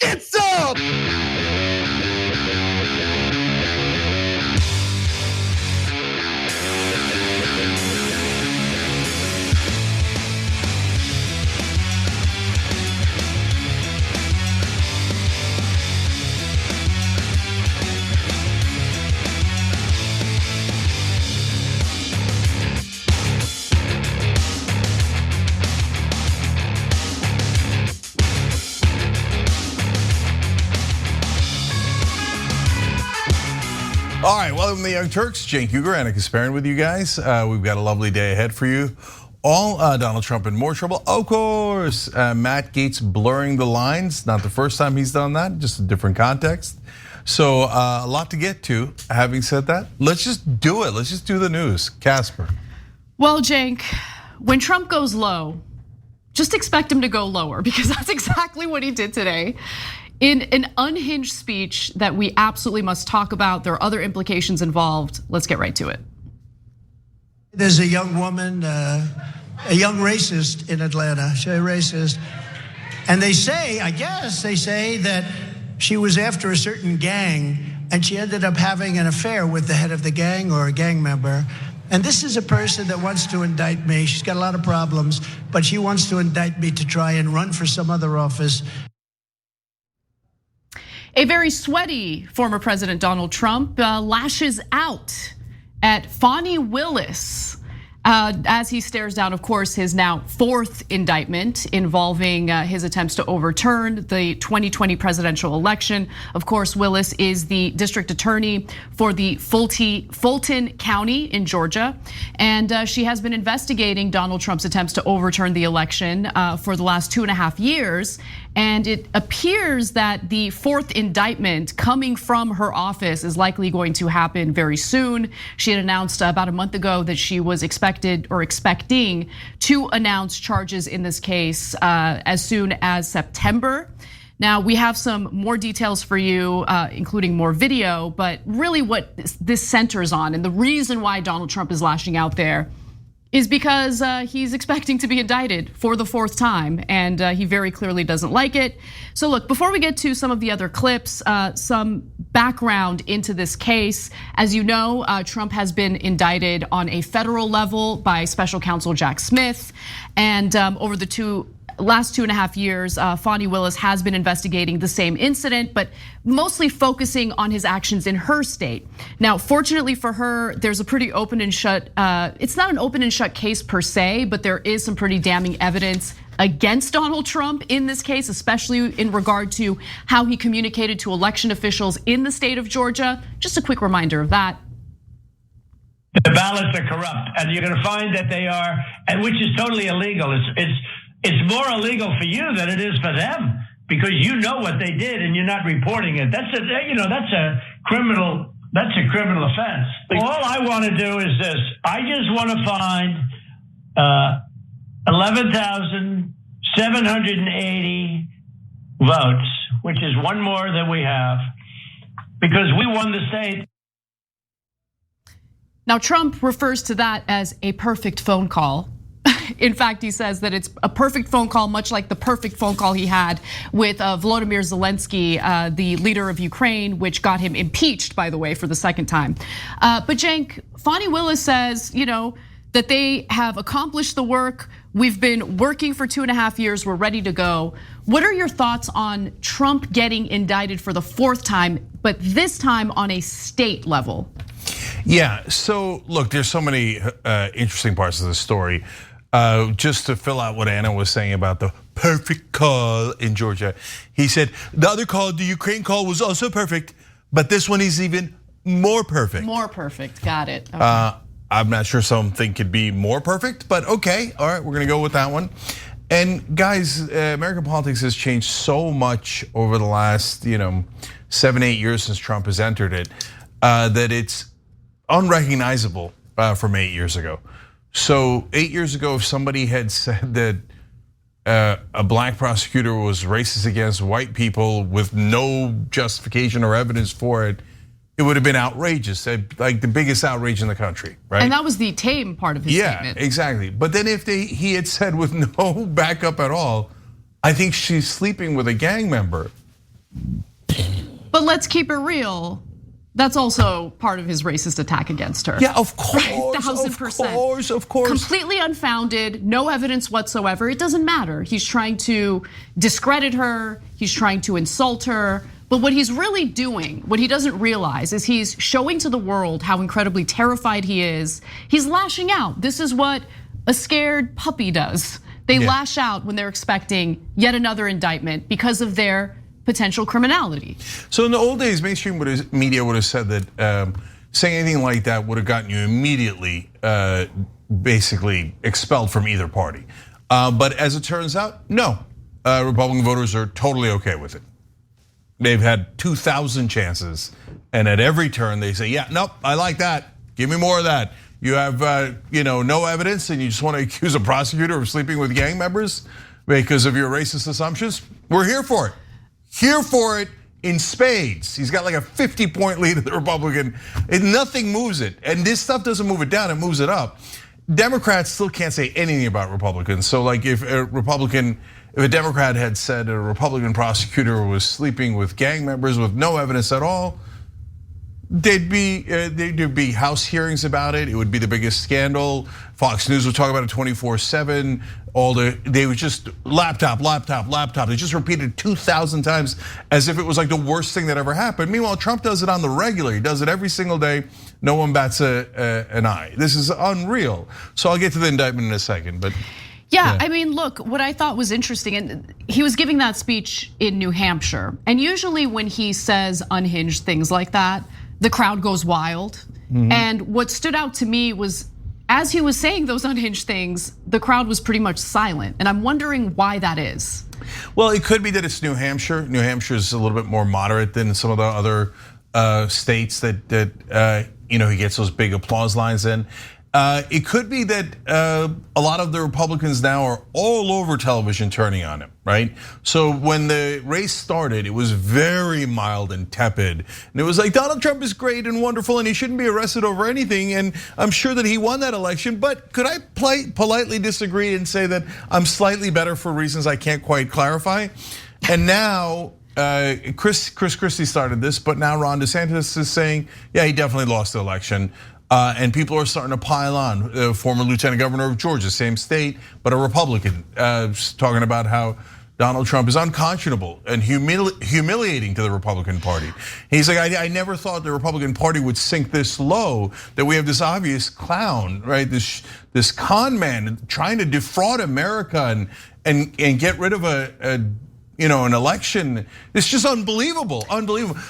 It's up! All right, welcome to the Young Turks. Cenk, Uygur, and Kasparian with you guys. We've got a lovely day ahead for you. All Donald Trump in more trouble. Of course, Matt Gaetz blurring the lines. Not the first time he's done that, just a different context. So a lot to get to. Having said that, let's just do it. Let's just do the news. Casper. Well, Cenk, when Trump goes low, just expect him to go lower, because that's exactly what he did today. In an unhinged speech that we absolutely must talk about. There are other implications involved. Let's get right to it. There's a young woman, a young racist in Atlanta. She's a racist. And they say, I guess they say that she was after a certain gang and she ended up having an affair with the head of the gang or a gang member. And this is a person that wants to indict me. She's got a lot of problems, but she wants to indict me to try and run for some other office. A very sweaty former President Donald Trump lashes out at Fani Willis as he stares down, of course, his now fourth indictment involving his attempts to overturn the 2020 presidential election. Of course, Willis is the district attorney for the Fulton County in Georgia, and she has been investigating Donald Trump's attempts to overturn the election for the last 2.5 years. And it appears that the fourth indictment coming from her office is likely going to happen very soon. She had announced about a month ago that she was expecting to announce charges in this case as soon as September. Now, we have some more details for you, including more video, but really what this centers on, and the reason why Donald Trump is lashing out there, is because he's expecting to be indicted for the fourth time, and he very clearly doesn't like it. So look, before we get to some of the other clips, some background into this case. As you know, Trump has been indicted on a federal level by special counsel Jack Smith, and over the last 2.5 years, Fani Willis has been investigating the same incident, but mostly focusing on his actions in her state. Now, fortunately for her, there's a pretty open and shut, it's not an open and shut case per se, but there is some pretty damning evidence against Donald Trump in this case, especially in regard to how he communicated to election officials in the state of Georgia. Just a quick reminder of that. The ballots are corrupt, and you're gonna find that they are, and which is totally illegal. It's more illegal for you than it is for them, because you know what they did and you're not reporting it. That's a criminal offense. All I want to do is this. I just want to find 11,780 votes, which is one more than we have, because we won the state. Now, Trump refers to that as a perfect phone call. In fact, he says that it's a perfect phone call, much like the perfect phone call he had with Volodymyr Zelensky, the leader of Ukraine, which got him impeached, by the way, for the second time. But Cenk, Fani Willis says, that they have accomplished the work. We've been working for 2.5 years. We're ready to go. What are your thoughts on Trump getting indicted for the fourth time, but this time on a state level? Yeah, so look, there's so many interesting parts of the story. Just to fill out what Anna was saying about the perfect call in Georgia. He said the other call, the Ukraine call, was also perfect, but this one is even more perfect. More perfect, got it. Okay. I'm not sure something could be more perfect, but okay, all right, we're gonna go with that one. And guys, American politics has changed so much over the last 7-8 years since Trump has entered it, that it's unrecognizable from 8 years ago. So 8 years ago, if somebody had said that a black prosecutor was racist against white people with no justification or evidence for it, it would have been outrageous, like the biggest outrage in the country, right? And that was the tame part of his statement. Yeah, exactly. But then if he had said with no backup at all, I think she's sleeping with a gang member, But let's keep it real. That's also part of his racist attack against her. Yeah, of course, right? 1000%. Of course. Completely unfounded, no evidence whatsoever. It doesn't matter. He's trying to discredit her. He's trying to insult her. But what he's really doing, what he doesn't realize, is he's showing to the world how incredibly terrified he is. He's lashing out. This is what a scared puppy does. They lash out when they're expecting yet another indictment because of their potential criminality. So in the old days, mainstream media would have said that saying anything like that would have gotten you immediately basically expelled from either party. But as it turns out, no, Republican voters are totally okay with it. They've had 2,000 chances, and at every turn they say, yeah, nope, I like that. Give me more of that. You have no evidence and you just want to accuse a prosecutor of sleeping with gang members because of your racist assumptions? We're here for it. Here for it in spades. He's got like a 50-point lead in the Republican. Nothing moves it. And this stuff doesn't move it down, it moves it up. Democrats still can't say anything about Republicans. So like if a Democrat had said a Republican prosecutor was sleeping with gang members with no evidence at all, there'd be House hearings about it. It would be the biggest scandal. Fox News would talk about it 24/7. They would just laptop. They just repeated 2,000 times as if it was like the worst thing that ever happened. Meanwhile, Trump does it on the regular. He does it every single day. No one bats an eye. This is unreal. So I'll get to the indictment in a second, but. Yeah, I mean, look, what I thought was interesting, and he was giving that speech in New Hampshire. And usually when he says unhinged things like that, the crowd goes wild. And what stood out to me was, as he was saying those unhinged things, the crowd was pretty much silent. And I'm wondering why that is. Well, it could be that it's New Hampshire. New Hampshire is a little bit more moderate than some of the other states that he gets those big applause lines in. It could be that a lot of the Republicans now are all over television turning on him, right? So when the race started, it was very mild and tepid. And it was like, Donald Trump is great and wonderful and he shouldn't be arrested over anything. And I'm sure that he won that election, but could I politely disagree and say that I'm slightly better for reasons I can't quite clarify? And now, Chris Christie started this, but now Ron DeSantis is saying, yeah, he definitely lost the election. And people are starting to pile on. Former Lieutenant Governor of Georgia, same state, but a Republican, talking about how Donald Trump is unconscionable and humiliating to the Republican Party. He's like, I never thought the Republican Party would sink this low, that we have this obvious clown, right? This con man trying to defraud America and get rid of an election. It's just unbelievable.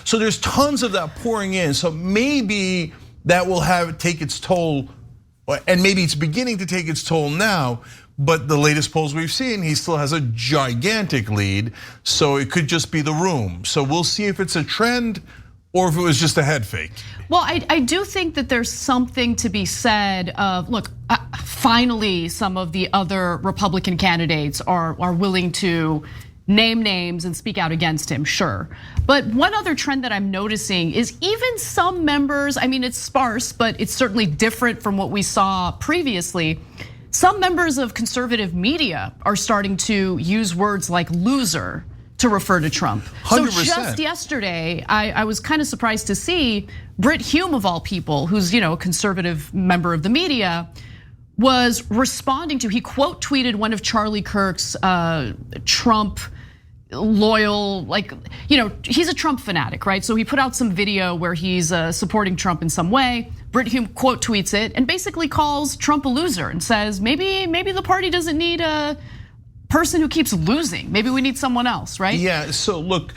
So there's tons of that pouring in. So maybe that will take its toll, and maybe it's beginning to take its toll now, but the latest polls we've seen, he still has a gigantic lead, so it could just be the room. So we'll see if it's a trend or if it was just a head fake. Well, I do think that there's something to be said of, look, finally some of the other Republican candidates are willing to name names and speak out against him, sure. But one other trend that I'm noticing is even some members, I mean, it's sparse, but it's certainly different from what we saw previously. Some members of conservative media are starting to use words like loser to refer to Trump. 100%. So just yesterday, I was kind of surprised to see Brit Hume, of all people, who's a conservative member of the media, was responding to, he quote tweeted one of Charlie Kirk's Trump loyal, he's a Trump fanatic, right? So he put out some video where he's supporting Trump in some way. Brit Hume quote tweets it and basically calls Trump a loser and says, maybe the party doesn't need a person who keeps losing. Maybe we need someone else, right? Yeah, so look,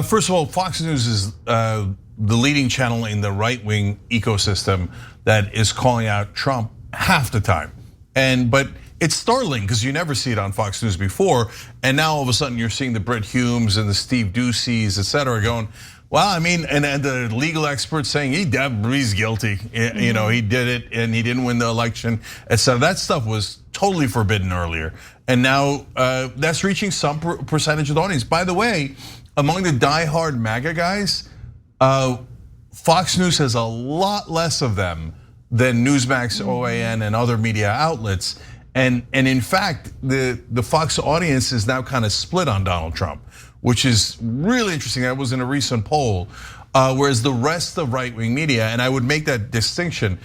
first of all, Fox News is the leading channel in the right-wing ecosystem that is calling out Trump half the time. But it's startling because you never see it on Fox News before. And now all of a sudden you're seeing the Brit Humes and the Steve Duceys, et cetera, going, well, I mean, and the legal experts saying he's guilty. He did it and he didn't win the election, et cetera. That stuff was totally forbidden earlier. And now that's reaching some percentage of the audience. By the way, among the diehard MAGA guys, Fox News has a lot less of them than Newsmax, OAN, and other media outlets. And in fact, the Fox audience is now kind of split on Donald Trump, which is really interesting. That was in a recent poll. Whereas the rest of right-wing media, and I would make that distinction,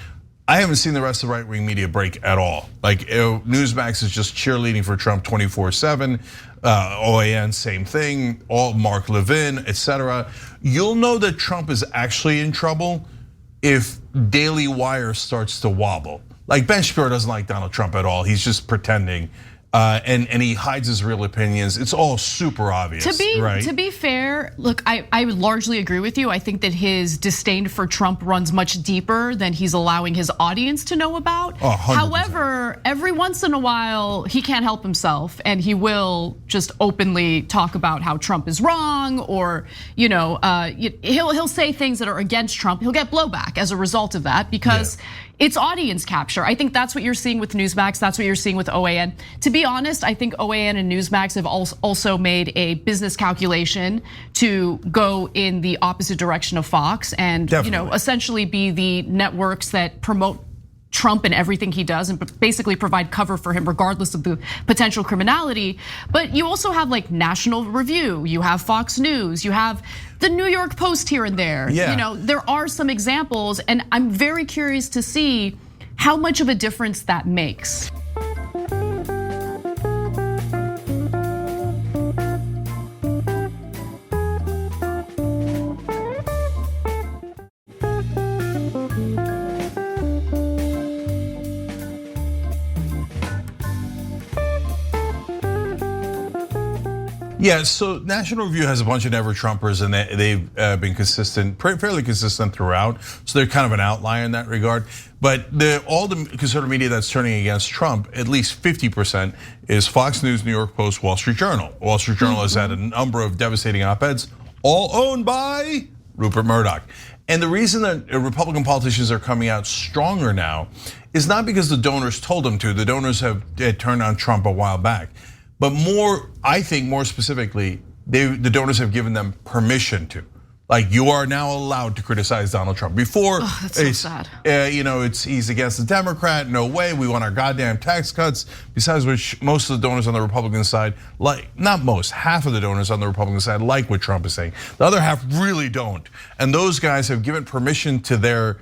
I haven't seen the rest of right-wing media break at all. Like Newsmax is just cheerleading for Trump 24/7. OAN, same thing. All Mark Levin, etc. You'll know that Trump is actually in trouble if Daily Wire starts to wobble. Like Ben Shapiro doesn't like Donald Trump at all. He's just pretending. And he hides his real opinions. It's all super obvious, right? To be fair, look, I would largely agree with you. I think that his disdain for Trump runs much deeper than he's allowing his audience to know about. Oh, 100%. However, every once in a while, he can't help himself, and he will just openly talk about how Trump is wrong, or he'll say things that are against Trump. He'll get blowback as a result of that because. Yeah. It's audience capture. I think that's what you're seeing with Newsmax. That's what you're seeing with OAN. To be honest, I think OAN and Newsmax have also made a business calculation to go in the opposite direction of Fox and essentially be the networks that promote Trump and everything he does and basically provide cover for him regardless of the potential criminality. But you also have like National Review, you have Fox News, you have the New York Post here and there. Yeah. There are some examples, and I'm very curious to see how much of a difference that makes. Yeah, so National Review has a bunch of never-Trumpers, and they've been consistent, fairly consistent throughout. So they're kind of an outlier in that regard. But all the conservative media that's turning against Trump, at least 50%, is Fox News, New York Post, Wall Street Journal. Wall Street Journal has had a number of devastating op-eds, all owned by Rupert Murdoch. And the reason that Republican politicians are coming out stronger now is not because the donors told them to. The donors have turned on Trump a while back. But I think more specifically, the donors have given them permission to. Like, you are now allowed to criticize Donald Trump. Before, that's so sad. He's against the Democrat, no way, we want our goddamn tax cuts. Besides which, most of the donors on the Republican side, half of the donors on the Republican side like what Trump is saying. The other half really don't. And those guys have given permission to the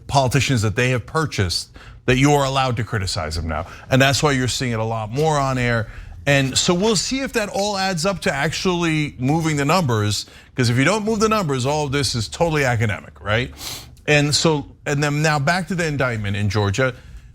politicians that they have purchased that you are allowed to criticize them now. And that's why you're seeing it a lot more on air. And so we'll see if that all adds up to actually moving the numbers, because if you don't move the numbers, all of this is totally academic, right? And then now back to the indictment in Georgia.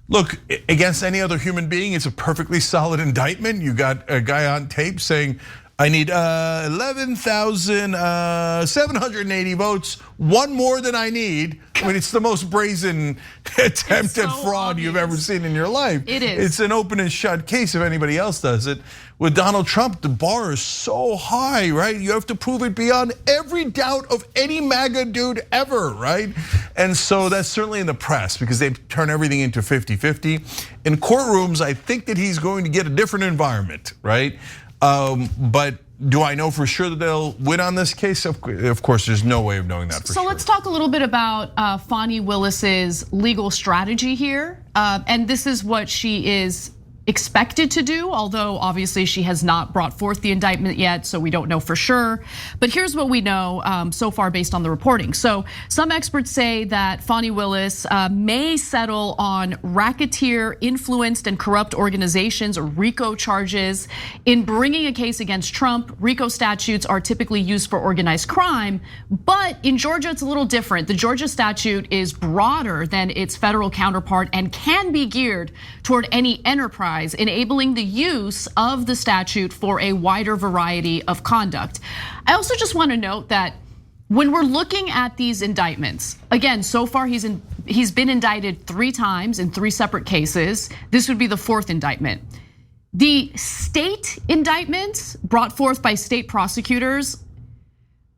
Look, against any other human being, it's a perfectly solid indictment. You got a guy on tape saying, I need 11,780 votes, one more than I need. I mean, it's the most brazen attempt at fraud you've ever seen in your life. It is. It's an open and shut case if anybody else does it. With Donald Trump, the bar is so high, right? You have to prove it beyond every doubt of any MAGA dude ever, right? And so that's certainly in the press because they've turned everything into 50-50. In courtrooms, I think that he's going to get a different environment, right? But do I know for sure that they'll win on this case? Of course, there's no way of knowing that for sure. So let's talk a little bit about Fani Willis's legal strategy here. And this is what she is expected to do, although obviously she has not brought forth the indictment yet, so we don't know for sure. But here's what we know so far based on the reporting. So some experts say that Fani Willis may settle on racketeer, influenced, and corrupt organizations, or RICO charges. In bringing a case against Trump, RICO statutes are typically used for organized crime, but in Georgia it's a little different. The Georgia statute is broader than its federal counterpart and can be geared toward any enterprise, enabling the use of the statute for a wider variety of conduct. I also just want to note that when we're looking at these indictments, again, so far he's been indicted 3 times in 3 separate cases. This would be the 4th indictment. The state indictments brought forth by state prosecutors,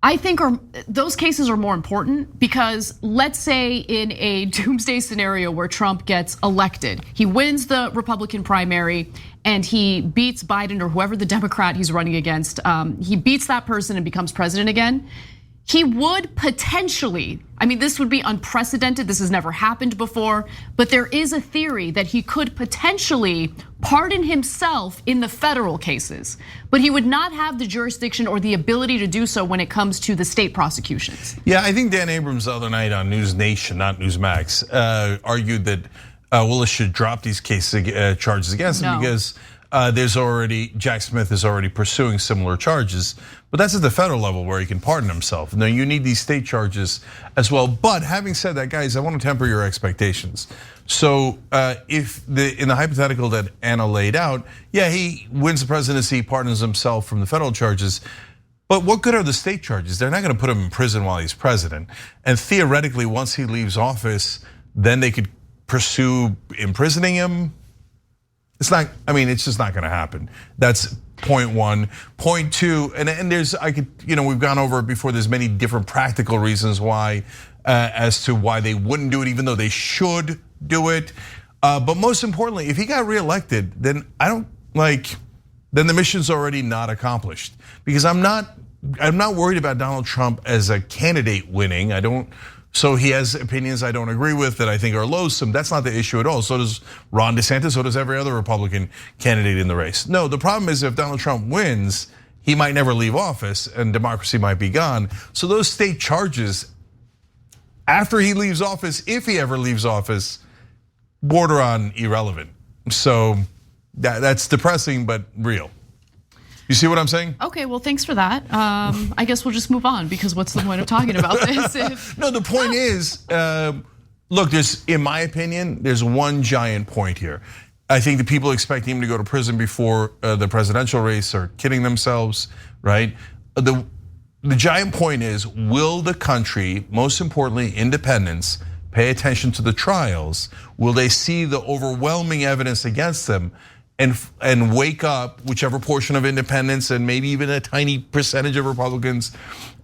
I think those cases are more important because let's say in a doomsday scenario where Trump gets elected, he wins the Republican primary and he beats Biden or whoever the Democrat he's running against, he beats that person and becomes president again. he would potentially, I mean, this would be unprecedented. This has never happened before, but there is a theory that he could potentially pardon himself in the federal cases, but he would not have the jurisdiction or the ability to do so when it comes to the state prosecutions. Yeah, I think Dan Abrams the other night on News Nation, not Newsmax, argued that Willis should drop these charges against him because there's already, Jack Smith is already pursuing similar charges, but that's at the federal level where he can pardon himself. Now you need these state charges as well. But having said that, guys, I want to temper your expectations. So if in the hypothetical that Anna laid out, yeah, he wins the presidency, pardons himself from the federal charges. But what good are the state charges? They're not going to put him in prison while he's president. And theoretically, once he leaves office, then they could pursue imprisoning him. It's not, I mean, it's just not gonna happen. That's point one. Point two, and there's, we've gone over it before, there's many different practical reasons why, as to why they wouldn't do it, even though they should do it. But most importantly, if he got reelected, then then the mission's already not accomplished. Because I'm not worried about Donald Trump as a candidate winning. So he has opinions I don't agree with that I think are loathsome. That's not the issue at all. So does Ron DeSantis, so does every other Republican candidate in the race. No, the problem is if Donald Trump wins, he might never leave office and democracy might be gone. So those state charges, after he leaves office, if he ever leaves office, border on irrelevant. So that's depressing, but real. You see what I'm saying? Okay, well, thanks for that. I guess we'll just move on because what's the point of talking about this? No, the point is, look, in my opinion, there's one giant point here. I think the people expecting him to go to prison before the presidential race are kidding themselves, right? The giant point is, will the country, most importantly, independents, pay attention to the trials? Will they see the overwhelming evidence against them? And wake up, whichever portion of independents and maybe even a tiny percentage of Republicans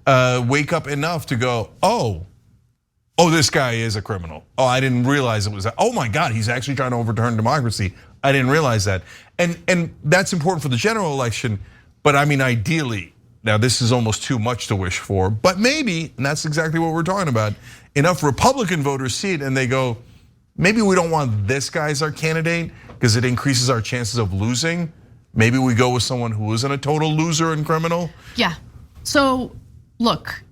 wake up enough to go, oh, this guy is a criminal. Oh, I didn't realize it was that. Oh my God, he's actually trying to overturn democracy. I didn't realize that. And that's important for the general election, but I mean, ideally, now this is almost too much to wish for, but maybe, and that's exactly what we're talking about, enough Republican voters see it and they go, maybe we don't want this guy as our candidate because it increases our chances of losing. Maybe we go with someone who isn't a total loser and criminal. Yeah, so look,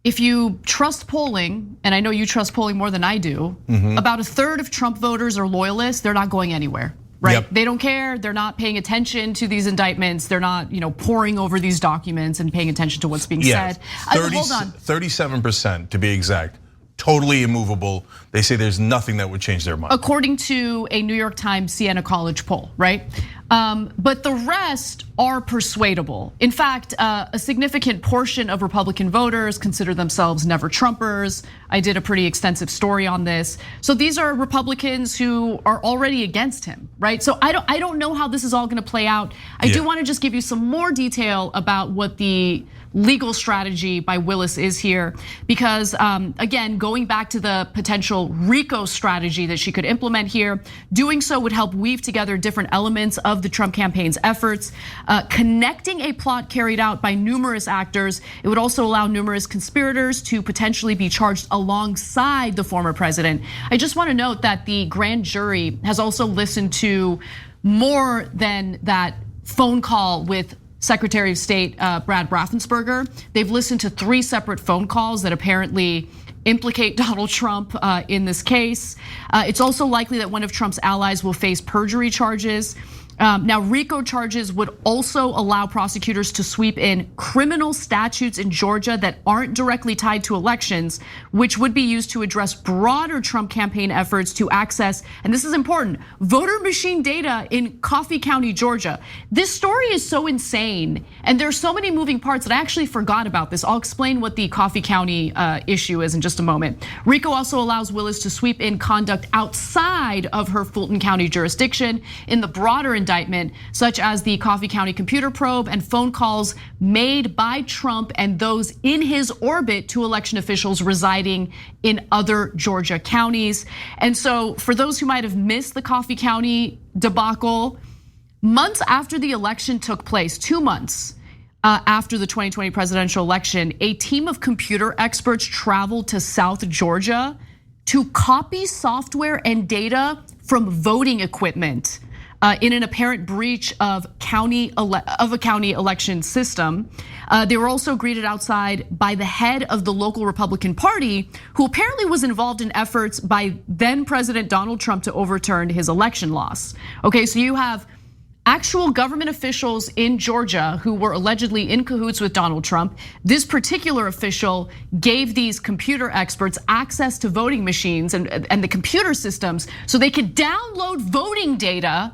if you trust polling, and I know you trust polling more than I do, about a third of Trump voters are loyalists, they're not going anywhere, right? Yep. They don't care, they're not paying attention to these indictments, they're not poring over these documents and paying attention to what's being said. Hold on. 37% to be exact. Totally immovable. They say there's nothing that would change their mind. According to a New York Times Siena College poll, right? But the rest are persuadable. In fact, a significant portion of Republican voters consider themselves never Trumpers. I did a pretty extensive story on this. So these are Republicans who are already against him, right? So I don't know how this is all gonna play out. I do wanna just give you some more detail about what the legal strategy by Willis is here, because again, going back to the potential RICO strategy that she could implement here, doing so would help weave together different elements of the Trump campaign's efforts, connecting a plot carried out by numerous actors. It would also allow numerous conspirators to potentially be charged alongside the former president. I just want to note that the grand jury has also listened to more than that phone call with Secretary of State Brad Raffensperger. They've listened to 3 separate phone calls that apparently implicate Donald Trump in this case. It's also likely that one of Trump's allies will face perjury charges. Now, RICO charges would also allow prosecutors to sweep in criminal statutes in Georgia that aren't directly tied to elections, which would be used to address broader Trump campaign efforts to access, and this is important, voter machine data in Coffee County, Georgia. This story is so insane, and there's so many moving parts that I actually forgot about this. I'll explain what the Coffee County issue is in just a moment. RICO also allows Willis to sweep in conduct outside of her Fulton County jurisdiction in the broader indictment, such as the Coffee County computer probe and phone calls made by Trump and those in his orbit to election officials residing in other Georgia counties. And so for those who might have missed the Coffee County debacle, months after the election took place, 2 months, after the 2020 presidential election, a team of computer experts traveled to South Georgia to copy software and data from voting equipment in an apparent breach of a county election system. They were also greeted outside by the head of the local Republican Party, who apparently was involved in efforts by then President Donald Trump to overturn his election loss. Okay, so you have actual government officials in Georgia who were allegedly in cahoots with Donald Trump. This particular official gave these computer experts access to voting machines and the computer systems so they could download voting data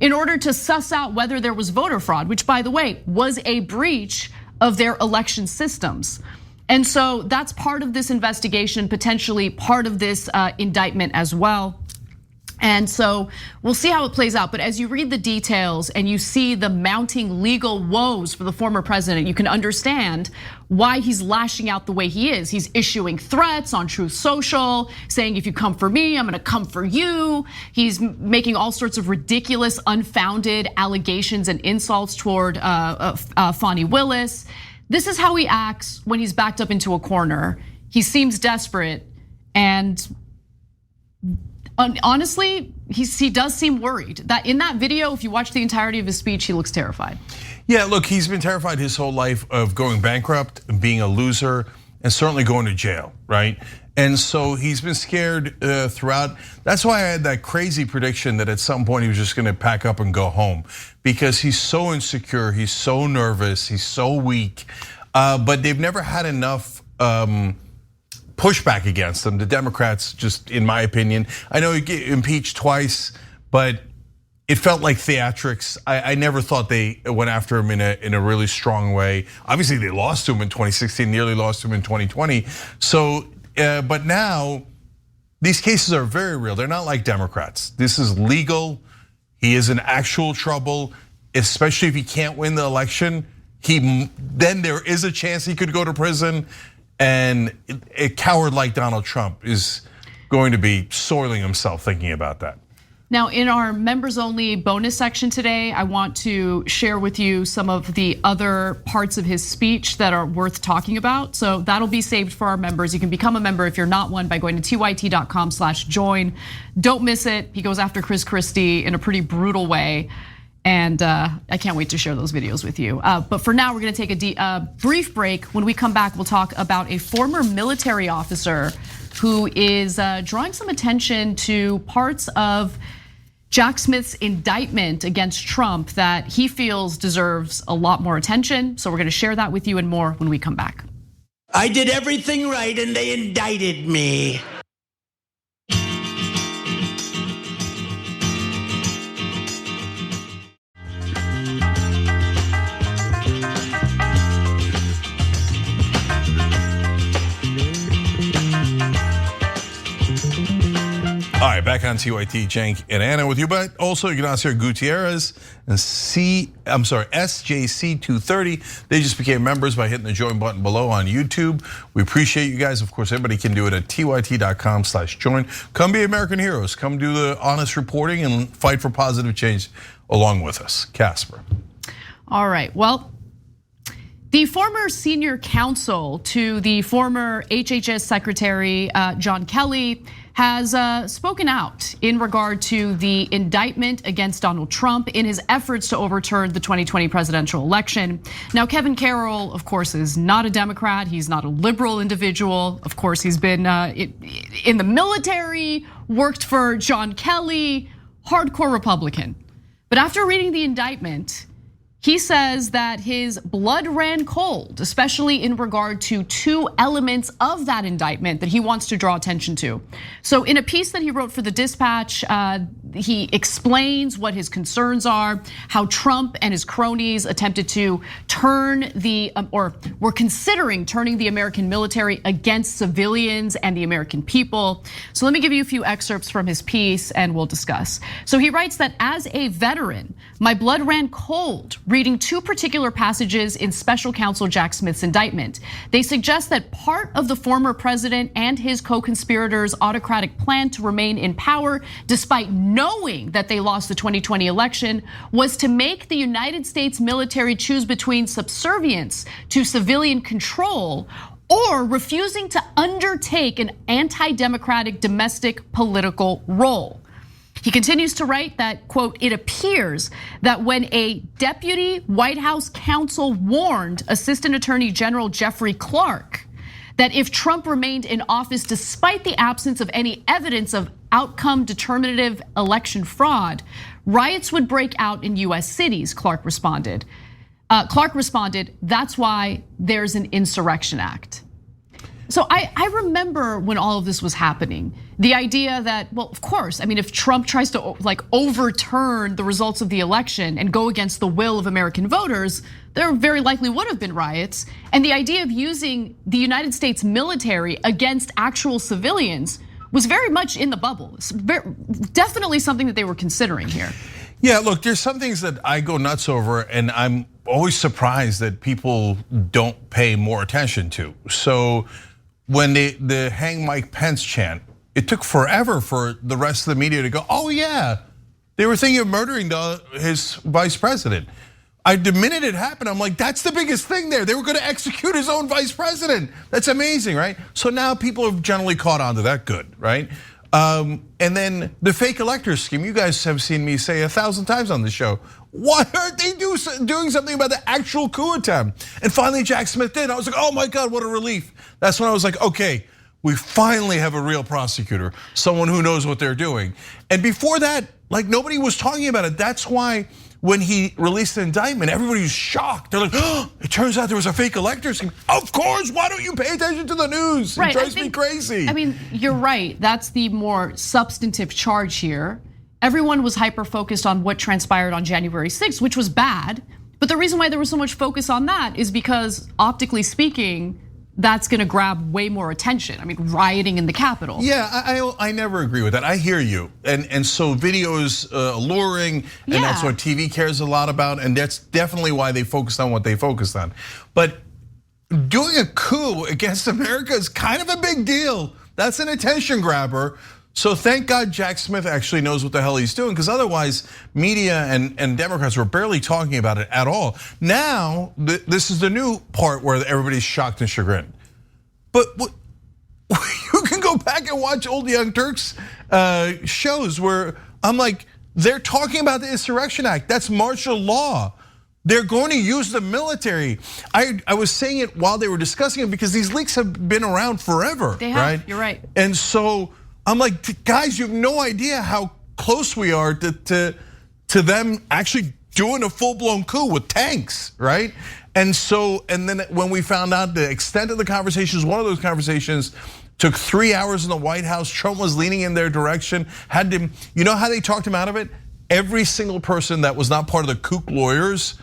in order to suss out whether there was voter fraud, which, by the way, was a breach of their election systems. And so that's part of this investigation, potentially part of this indictment as well. And so we'll see how it plays out. But as you read the details and you see the mounting legal woes for the former president, you can understand why he's lashing out the way he is. He's issuing threats on Truth Social, saying, if you come for me, I'm gonna come for you. He's making all sorts of ridiculous, unfounded allegations and insults toward Fani Willis. This is how he acts when he's backed up into a corner. He seems desperate, and honestly, he does seem worried. That in that video, if you watch the entirety of his speech, he looks terrified. Yeah, look, he's been terrified his whole life of going bankrupt, being a loser, and certainly going to jail, right? And so he's been scared throughout. That's why I had that crazy prediction that at some point he was just gonna pack up and go home, because he's so insecure, he's so nervous, he's so weak. But they've never had enough pushback against him. The Democrats, just in my opinion, I know he get impeached twice, but it felt like theatrics. I never thought they went after him in a really strong way. Obviously, they lost to him in 2016, nearly lost to him in 2020. So, but now these cases are very real. They're not like Democrats. This is legal. He is in actual trouble, especially if he can't win the election. Then there is a chance he could go to prison. And a coward like Donald Trump is going to be soiling himself thinking about that. Now, in our members only bonus section today, I want to share with you some of the other parts of his speech that are worth talking about. So that'll be saved for our members. You can become a member if you're not one by going to tyt.com/join. Don't miss it. He goes after Chris Christie in a pretty brutal way. And I can't wait to share those videos with you. But for now, we're gonna take a brief break. When we come back, we'll talk about a former military officer who is drawing some attention to parts of Jack Smith's indictment against Trump that he feels deserves a lot more attention. So we're gonna share that with you and more when we come back. I did everything right and they indicted me. All right, back on TYT, Cenk and Anna with you, but also Ignacio Gutierrez and SJC230. They just became members by hitting the join button below on YouTube. We appreciate you guys. Of course, everybody can do it at tyt.com/join. Come be American heroes. Come do the honest reporting and fight for positive change along with us. Casper. All right, well, the former senior counsel to the former HHS Secretary John Kelly has spoken out in regard to the indictment against Donald Trump in his efforts to overturn the 2020 presidential election. Now, Kevin Carroll, of course, is not a Democrat. He's not a liberal individual. Of course, he's been in the military, worked for John Kelly, hardcore Republican. But after reading the indictment, he says that his blood ran cold, especially in regard to two elements of that indictment that he wants to draw attention to. So in a piece that he wrote for the Dispatch, he explains what his concerns are, how Trump and his cronies attempted to turn or were considering turning the American military against civilians and the American people. So let me give you a few excerpts from his piece and we'll discuss. So he writes that as a veteran, my blood ran cold reading two particular passages in special counsel Jack Smith's indictment. They suggest that part of the former president and his co-conspirators' autocratic plan to remain in power despite no knowing that they lost the 2020 election, was to make the United States military choose between subservience to civilian control or refusing to undertake an anti-democratic domestic political role. He continues to write that, quote, it appears that when a deputy White House counsel warned Assistant Attorney General Jeffrey Clark that if Trump remained in office despite the absence of any evidence of outcome determinative election fraud, riots would break out in US cities, Clark responded. That's why there's an Insurrection Act. So I remember when all of this was happening, the idea that, well, of course, I mean, if Trump tries to like overturn the results of the election and go against the will of American voters, there very likely would have been riots. And the idea of using the United States military against actual civilians was very much in the bubble. It's definitely something that they were considering here. Yeah, look, there's some things that I go nuts over, and I'm always surprised that people don't pay more attention to. So when the hang Mike Pence chant, it took forever for the rest of the media to go, oh yeah, they were thinking of murdering his vice president. The minute it happened, I'm like, that's the biggest thing there. They were gonna execute his own vice president. That's amazing, right? So now people have generally caught on to that, good, right? And then the fake elector scheme, you guys have seen me say 1,000 times on the show. Why aren't they doing something about the actual coup attempt? And finally Jack Smith did. I was like, oh my God, what a relief. That's when I was like, okay, we finally have a real prosecutor, someone who knows what they're doing. And before that, like nobody was talking about it. That's why when he released the indictment, everybody was shocked. They're like, oh, it turns out there was a fake elector scheme. Of course, why don't you pay attention to the news? It drives me crazy. I mean, you're right. That's the more substantive charge here. Everyone was hyper-focused on what transpired on January 6th, which was bad. But the reason why there was so much focus on that is because optically speaking, that's gonna grab way more attention. I mean, rioting in the Capitol. Yeah, I never agree with that. I hear you. And so video is alluring, and that's what TV cares a lot about, and that's definitely why they focused on what they focused on. But doing a coup against America is kind of a big deal. That's an attention grabber. So thank God Jack Smith actually knows what the hell he's doing, because otherwise media and Democrats were barely talking about it at all. Now, this is the new part where everybody's shocked and chagrined. But you can go back and watch old Young Turks shows where I'm like, they're talking about the Insurrection Act. That's martial law. They're going to use the military. I was saying it while they were discussing it because these leaks have been around forever, they have, right? You're right. And so I'm like, guys, you have no idea how close we are to them actually doing a full-blown coup with tanks, right? And then when we found out the extent of the conversations, one of those conversations took 3 hours in the White House. Trump was leaning in their direction. You know how they talked him out of it? Every single person that was not part of the kook lawyers,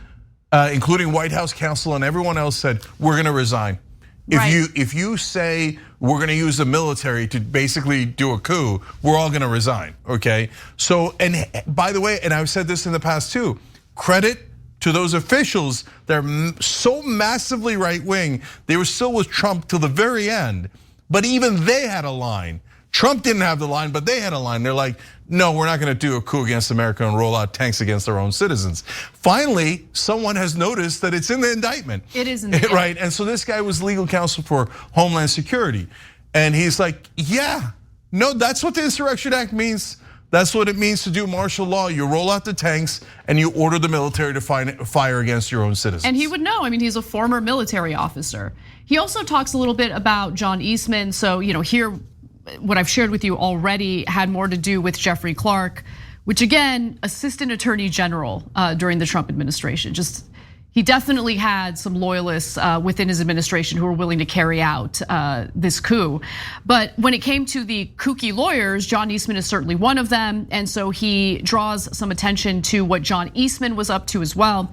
including White House counsel and everyone else, said, we're gonna resign. If you say we're gonna use the military to basically do a coup, we're all gonna resign, okay? So, and by the way, and I've said this in the past too, credit to those officials, they're so massively right wing, they were still with Trump till the very end, but even they had a line. Trump didn't have the line, but they had a line. They're like, no, we're not gonna do a coup against America and roll out tanks against their own citizens. Finally, someone has noticed that it's in the indictment. It is in the indictment. Right, and so this guy was legal counsel for Homeland Security. And he's like, yeah, no, that's what the Insurrection Act means. That's what it means to do martial law. You roll out the tanks and you order the military to fire against your own citizens. And he would know, I mean, he's a former military officer. He also talks a little bit about John Eastman. So, here, what I've shared with you already had more to do with Jeffrey Clark, which again, Assistant Attorney General during the Trump administration. He definitely had some loyalists within his administration who were willing to carry out this coup. But when it came to the kooky lawyers, John Eastman is certainly one of them. And so he draws some attention to what John Eastman was up to as well.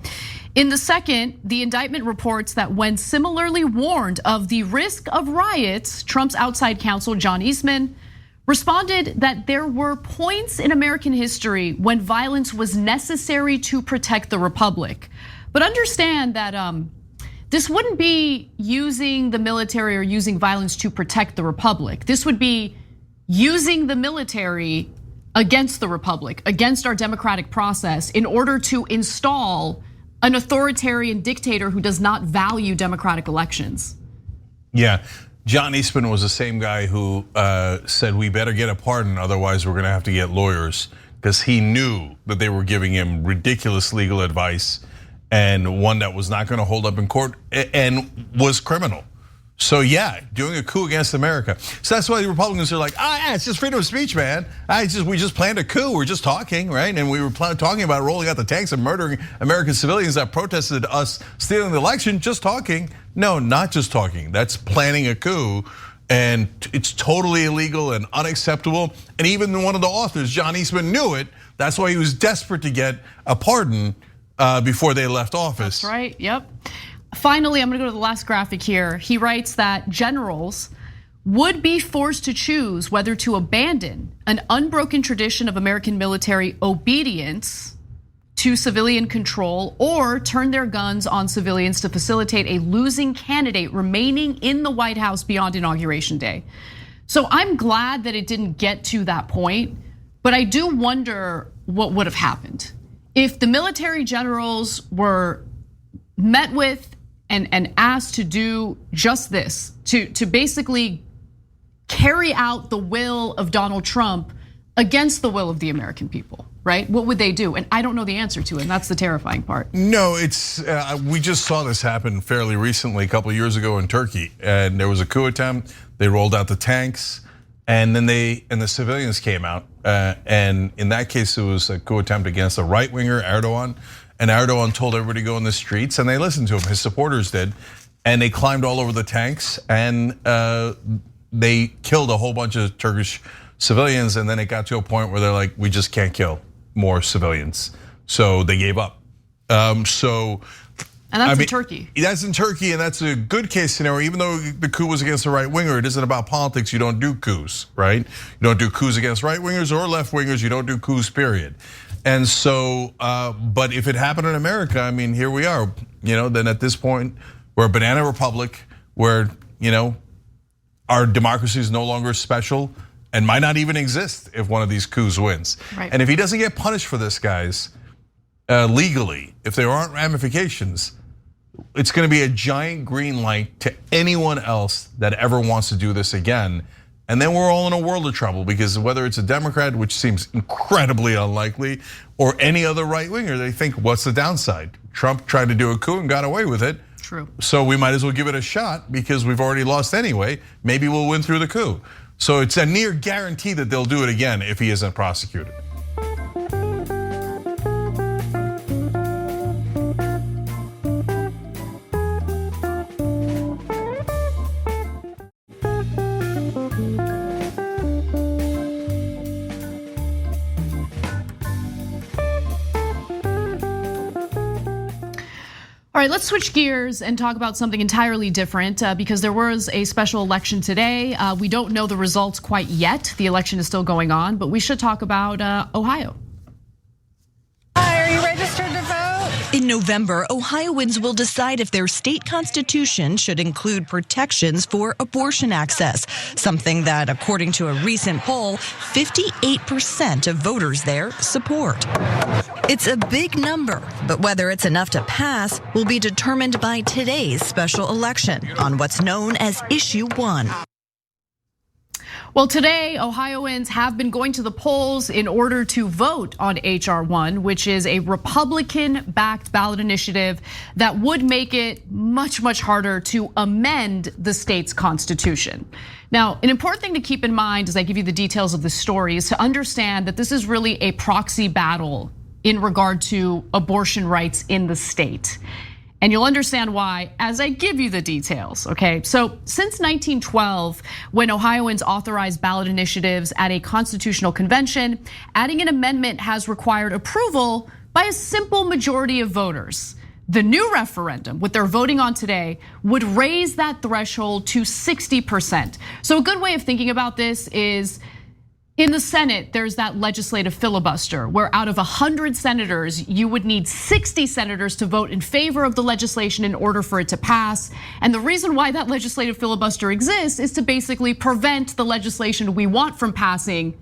In the second, the indictment reports that when similarly warned of the risk of riots, Trump's outside counsel, John Eastman, responded that there were points in American history when violence was necessary to protect the republic. But understand that this wouldn't be using the military or using violence to protect the republic. This would be using the military against the republic, against our democratic process in order to install an authoritarian dictator who does not value democratic elections. Yeah, John Eastman was the same guy who said we better get a pardon, otherwise we're gonna have to get lawyers, because he knew that they were giving him ridiculous legal advice and one that was not gonna hold up in court and was criminal. So yeah, doing a coup against America. So that's why the Republicans are like, yeah, it's just freedom of speech, man. We just planned a coup. We're just talking, right? And we were talking about rolling out the tanks and murdering American civilians that protested us stealing the election. Just talking. No, not just talking. That's planning a coup, and it's totally illegal and unacceptable. And even one of the authors, John Eastman, knew it. That's why he was desperate to get a pardon before they left office. That's right. Yep. Finally, I'm gonna go to the last graphic here. He writes that generals would be forced to choose whether to abandon an unbroken tradition of American military obedience to civilian control or turn their guns on civilians to facilitate a losing candidate remaining in the White House beyond Inauguration Day. So I'm glad that it didn't get to that point, but I do wonder what would have happened if the military generals were met with and asked to do just this, to basically carry out the will of Donald Trump against the will of the American people, right? What would they do? And I don't know the answer to it, and that's the terrifying part. No, it's we just saw this happen fairly recently, a couple of years ago in Turkey, and there was a coup attempt. They rolled out the tanks, and then the civilians came out, and in that case, it was a coup attempt against a right winger, Erdogan. And Erdogan told everybody to go in the streets, and they listened to him. His supporters did, and they climbed all over the tanks, and they killed a whole bunch of Turkish civilians. And then it got to a point where they're like, we just can't kill more civilians, so they gave up. And that's in Turkey. That's in Turkey, and that's a good case scenario. Even though the coup was against the right winger, it isn't about politics. You don't do coups, right? You don't do coups against right wingers or left wingers. You don't do coups, period. And so, but if it happened in America, I mean, here we are. Then at this point, we're a banana republic where our democracy is no longer special and might not even exist if one of these coups wins. Right. And if he doesn't get punished for this, guys, legally, if there aren't ramifications, it's going to be a giant green light to anyone else that ever wants to do this again. And then we're all in a world of trouble, because whether it's a Democrat, which seems incredibly unlikely, or any other right winger, they think, what's the downside? Trump tried to do a coup and got away with it. True. So we might as well give it a shot, because we've already lost anyway. Maybe we'll win through the coup. So it's a near guarantee that they'll do it again if he isn't prosecuted. All right, let's switch gears and talk about something entirely different, because there was a special election today. We don't know the results quite yet. The election is still going on, but we should talk about Ohio. Hi, are you registered to vote? In November, Ohioans will decide if their state constitution should include protections for abortion access, something that, according to a recent poll, 58% of voters there support. It's a big number, but whether it's enough to pass will be determined by today's special election on what's known as Issue 1. Well, today, Ohioans have been going to the polls in order to vote on HR 1, which is a Republican-backed ballot initiative that would make it much, much harder to amend the state's constitution. Now, an important thing to keep in mind as I give you the details of the story is to understand that this is really a proxy battle in regard to abortion rights in the state. And you'll understand why as I give you the details, okay? So since 1912, when Ohioans authorized ballot initiatives at a constitutional convention, adding an amendment has required approval by a simple majority of voters. The new referendum, what they're voting on today, would raise that threshold to 60%. So a good way of thinking about this is, in the Senate, there's that legislative filibuster where out of 100 senators, you would need 60 senators to vote in favor of the legislation in order for it to pass. And the reason why that legislative filibuster exists is to basically prevent the legislation we want from passing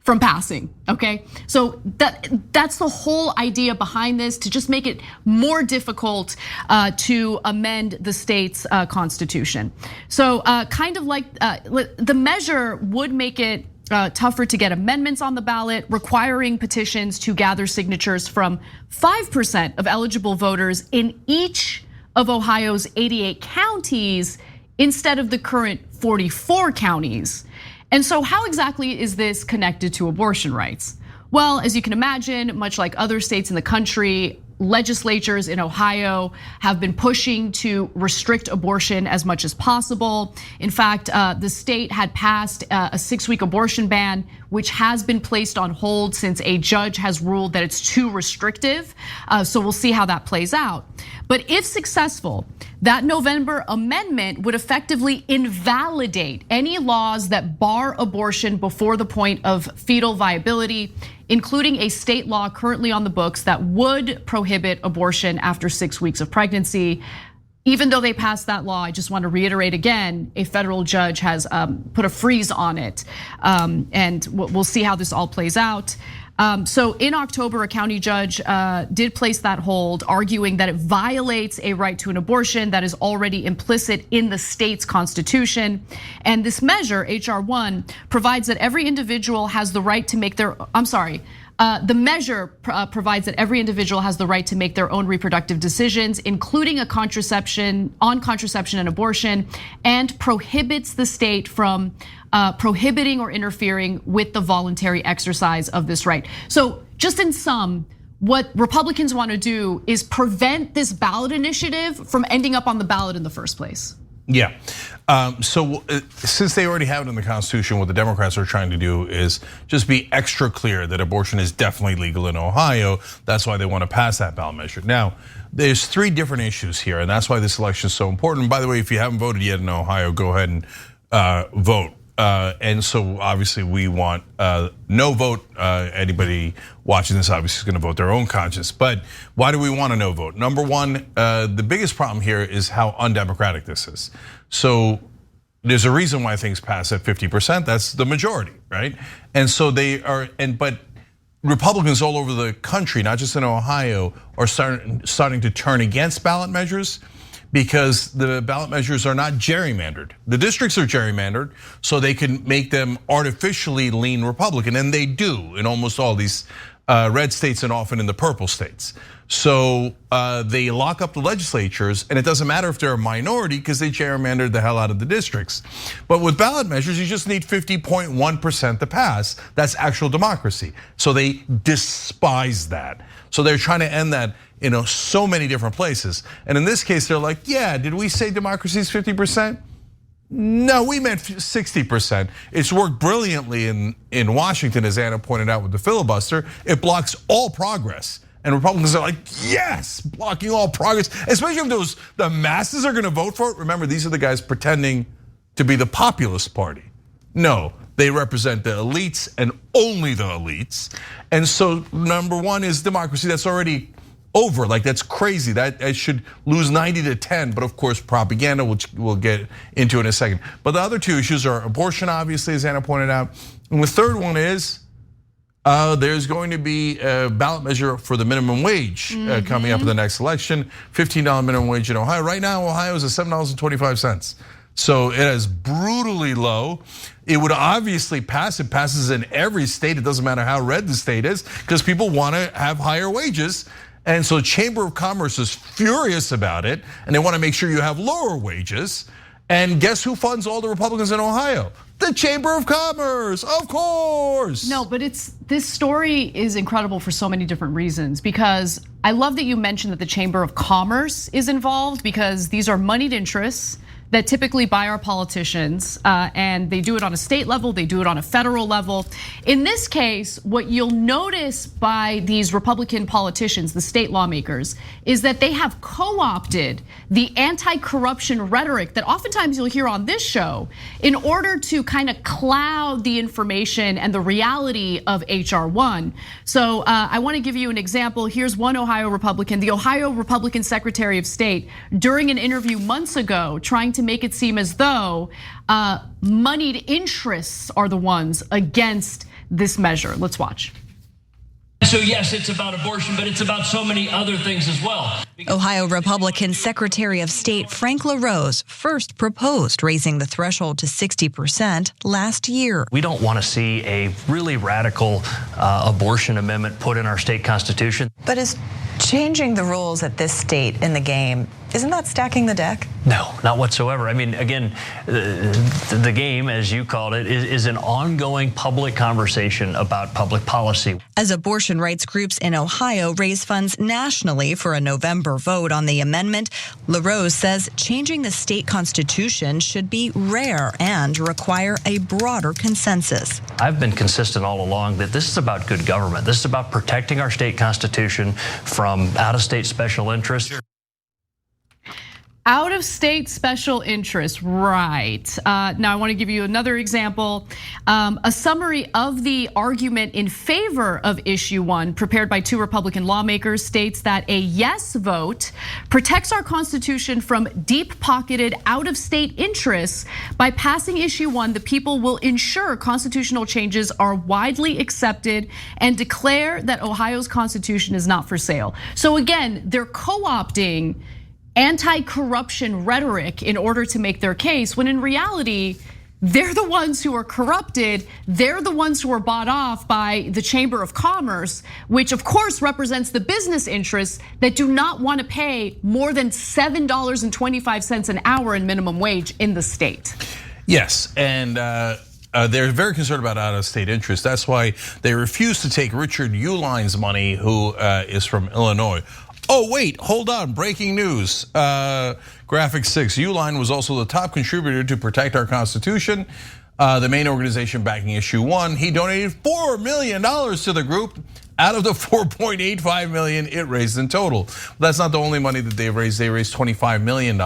from passing, okay? So that's the whole idea behind this, to just make it more difficult to amend the state's constitution. So kind of like the measure would make it tougher to get amendments on the ballot, requiring petitions to gather signatures from 5% of eligible voters in each of Ohio's 88 counties instead of the current 44 counties. And so how exactly is this connected to abortion rights? Well, as you can imagine, much like other states in the country, legislatures in Ohio have been pushing to restrict abortion as much as possible. In fact, the state had passed a 6-week abortion ban, which has been placed on hold since a judge has ruled that it's too restrictive. So we'll see how that plays out. But if successful, that November amendment would effectively invalidate any laws that bar abortion before the point of fetal viability, including a state law currently on the books that would prohibit abortion after 6 weeks of pregnancy. Even though they passed that law, I just want to reiterate again, a federal judge has put a freeze on it. And we'll see how this all plays out. So in October, a county judge did place that hold, arguing that it violates a right to an abortion that is already implicit in the state's constitution. And this measure, HR 1, provides that every individual has the right to make their, the measure provides that every individual has the right to make their own reproductive decisions, including on contraception and abortion, and prohibits the state from prohibiting or interfering with the voluntary exercise of this right. So just in sum, what Republicans want to do is prevent this ballot initiative from ending up on the ballot in the first place. Yeah, so since they already have it in the Constitution, what the Democrats are trying to do is just be extra clear that abortion is definitely legal in Ohio. That's why they want to pass that ballot measure. Now, there's 3 different issues here, and that's why this election is so important. By the way, if you haven't voted yet in Ohio, go ahead and vote. And so obviously we want no vote. Anybody watching this obviously is going to vote their own conscience. But why do we want a no vote? Number one, the biggest problem here is how undemocratic this is. So there's a reason why things pass at 50%. That's the majority, right? And so they are, but Republicans all over the country, not just in Ohio, are starting to turn against ballot measures, because the ballot measures are not gerrymandered. The districts are gerrymandered so they can make them artificially lean Republican, and they do in almost all these red states and often in the purple states. So they lock up the legislatures, and it doesn't matter if they're a minority because they gerrymandered the hell out of the districts. But with ballot measures, you just need 50.1% to pass. That's actual democracy. So they despise that. So they're trying to end that in so many different places. And in this case, they're like, yeah, did we say democracy is 50%? No, we meant 60%. It's worked brilliantly in Washington, as Anna pointed out with the filibuster. It blocks all progress. And Republicans are like, yes, blocking all progress, especially if the masses are gonna vote for it. Remember, these are the guys pretending to be the populist party. No, they represent the elites and only the elites. And so number one is democracy. That's already over, like that's crazy. That should lose 90-10, but of course propaganda, which we'll get into in a second. But the other 2 issues are abortion, obviously, as Anna pointed out. And the third one is there's going to be a ballot measure for the minimum wage coming up in the next election, $15 minimum wage in Ohio. Right now, Ohio is at $7.25. So it is brutally low. It would obviously pass. It passes in every state. It doesn't matter how red the state is, because people want to have higher wages. And so the Chamber of Commerce is furious about it, and they want to make sure you have lower wages. And guess who funds all the Republicans in Ohio? The Chamber of Commerce, of course. No, but this story is incredible for so many different reasons, because I love that you mentioned that the Chamber of Commerce is involved, because these are moneyed interests that typically buy our politicians, and they do it on a state level, they do it on a federal level. In this case, what you'll notice by these Republican politicians, the state lawmakers, is that they have co-opted the anti-corruption rhetoric that oftentimes you'll hear on this show in order to kind of cloud the information and the reality of HR 1. So I want to give you an example. Here's one Ohio Republican, the Ohio Republican Secretary of State, during an interview months ago, trying to make it seem as though moneyed interests are the ones against this measure. Let's watch. So yes, it's about abortion, but it's about so many other things as well. Ohio Republican Secretary of State Frank LaRose first proposed raising the threshold to 60% last year. We don't want to see a really radical abortion amendment put in our state constitution. But is changing the rules at this state in the game, isn't that stacking the deck? No, not whatsoever. I mean, again, the game, as you called it, is an ongoing public conversation about public policy. As abortion rights groups in Ohio raise funds nationally for a November vote on the amendment, LaRose says changing the state constitution should be rare and require a broader consensus. I've been consistent all along that this is about good government. This is about protecting our state constitution from out-of-state special interests. Out-of-state special interest, right. Now I want to give you another example. A summary of the argument in favor of issue 1 prepared by 2 Republican lawmakers states that a yes vote protects our Constitution from deep-pocketed out-of-state interests. By passing issue 1, the people will ensure constitutional changes are widely accepted and declare that Ohio's Constitution is not for sale. So again, they're co-opting anti-corruption rhetoric in order to make their case, when in reality, they're the ones who are corrupted. They're the ones who are bought off by the Chamber of Commerce, which of course represents the business interests that do not want to pay more than $7.25 an hour in minimum wage in the state. Yes, and they're very concerned about out-of-state interest. That's why they refuse to take Richard Uline's money, who is from Illinois. Oh, wait, hold on, breaking news. Graphic 6, Uline was also the top contributor to Protect Our Constitution, the main organization backing issue 1. He donated $4 million to the group out of the $4.85 million it raised in total. That's not the only money that they've raised. They raised $25 million.